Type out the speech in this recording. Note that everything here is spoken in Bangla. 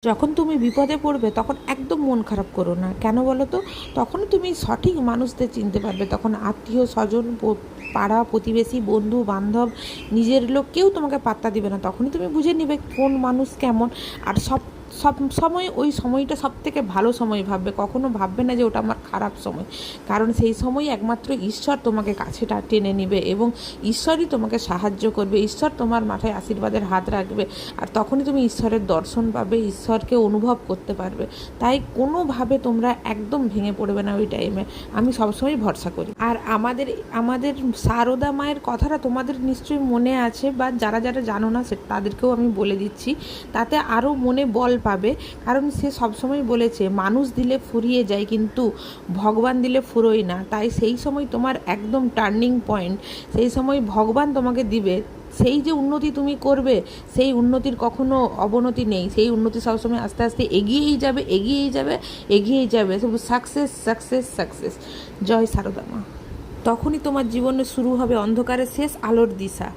যখন তুমি বিপদে পড়বে তখন একদম মন খারাপ করো না। কেন বলো তো? তখন তুমি সঠিক মানুষদের চিনতে পারবে। তখন আত্মীয় স্বজন, পাড়া প্রতিবেশী, বন্ধু বান্ধব, নিজের লোক কেউ তোমাকে পাত্তা দিবে না। তখনই তুমি বুঝে নিবে কোন মানুষ কেমন। আর সব সব সময় ওই সময়টা সবথেকে ভালো সময় ভাববে, কখনো ভাববে না যে ওটা আমার খারাপ সময়। কারণ সেই সময় একমাত্র ঈশ্বর তোমাকে কাছে টেনে নেবে এবং ঈশ্বরই তোমাকে সাহায্য করবে। ঈশ্বর তোমার মাথায় আশীর্বাদের হাত রাখবে, আর তখনই তুমি ঈশ্বরের দর্শন পাবে, ঈশ্বরকে অনুভব করতে পারবে। তাই কোনোভাবে তোমরা একদম ভেঙে পড়বে না ওই টাইমে। আমি সবসময় ভরসা করি। আর আমাদের আমাদের সারদা মায়ের কথাটা তোমাদের নিশ্চয়ই মনে আছে, বা যারা যারা জানো না সে তাদেরকেও আমি বলে দিচ্ছি, তাতে আরও মনে বল পাবে। কারণ সে সবসময় বলেছে মানুষ দিলে ফুরিয়ে যায়, কিন্তু ভগবান দিলে ফুরোয় না। তাই সেই সময় তোমার একদম টার্নিং পয়েন্ট, সেই সময় ভগবান তোমাকে দিবে। সেই যে উন্নতি তুমি করবে, সেই উন্নতির কখনো অবনতি নেই। সেই উন্নতি সবসময় আস্তে আস্তে এগিয়েই যাবে, এগিয়েই যাবে, এগিয়েই যাবে। শুধু সাকসেস সাকসেস সাকসেস। জয় সারদা মা। তখনই তোমার জীবনে শুরু হবে অন্ধকারের শেষ আলোর দিশা।